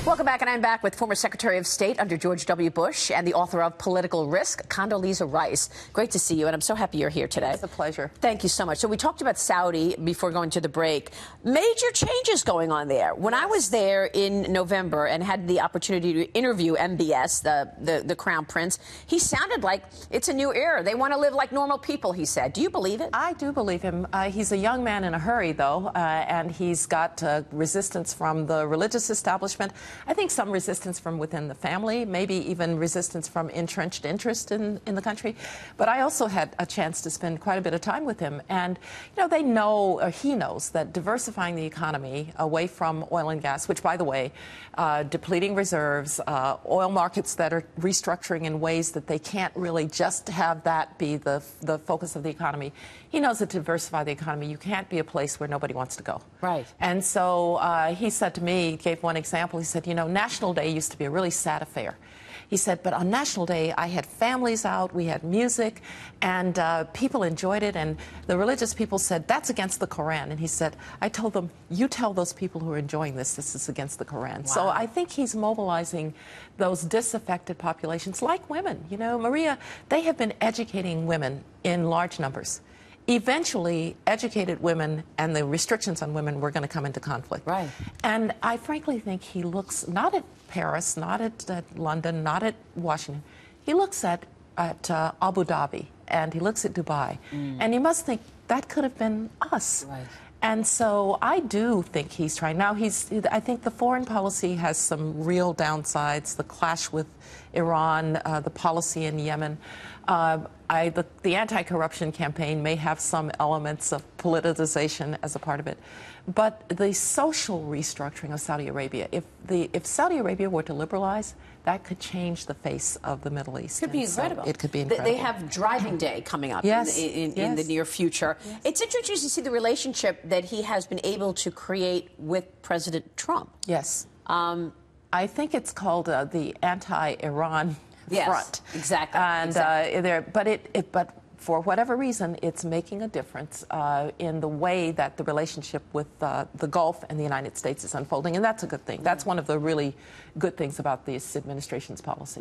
Welcome back, and I'm back with former Secretary of State under George W. Bush and the author of Political Risk, Condoleezza Rice. Great to see you, and I'm so happy you're here today. It's a pleasure. Thank you so much. So we talked about Saudi before going to the break. Major changes going on there. When I was there in November and had the opportunity to interview MBS, the Crown Prince, he sounded like it's a new era. They want to live like normal people, he said. Do you believe it? I do believe him. He's a young man in a hurry, though, and he's got resistance from the religious establishment. I think some resistance from within the family, maybe even resistance from entrenched interest in the country. But I also had a chance to spend quite a bit of time with him. And, you know, they know, or he knows, that diversifying the economy away from oil and gas, which, by the way, depleting reserves, oil markets that are restructuring in ways that they can't really just have that be the focus of the economy. He knows that to diversify the economy, you can't be a place where nobody wants to go. Right. And so he said to me, gave one example, he said, you know, National Day used to be a really sad affair. He said, but on National Day, I had families out, we had music, and people enjoyed it, and the religious people said, that's against the Koran. And he said, I told them, you tell those people who are enjoying this is against the Koran. Wow. So I think he's mobilizing those disaffected populations, like women. You know, Maria, they have been educating women in large numbers. Eventually, educated women and the restrictions on women were going to come into conflict. Right. And I frankly think he looks not at Paris, not at London, not at Washington. He looks at Abu Dhabi, and he looks at Dubai. And you must think that could have been us. Right. And so I do think he's trying. Now, I think the foreign policy has some real downsides, the clash with Iran, the policy in Yemen. The anti-corruption campaign may have some elements of politicization as a part of it. But the social restructuring of Saudi Arabia, if Saudi Arabia were to liberalize, that could change the face of the Middle East. It could be incredible. It could be incredible. They have Driving Day coming up yes. in the near future. Yes. It's interesting to see the relationship that he has been able to create with President Trump. Yes. I think it's called the anti-Iran front. Exactly. And exactly. But for whatever reason, it's making a difference in the way that the relationship with the Gulf and the United States is unfolding, and that's a good thing. That's one of the really good things about this administration's policy.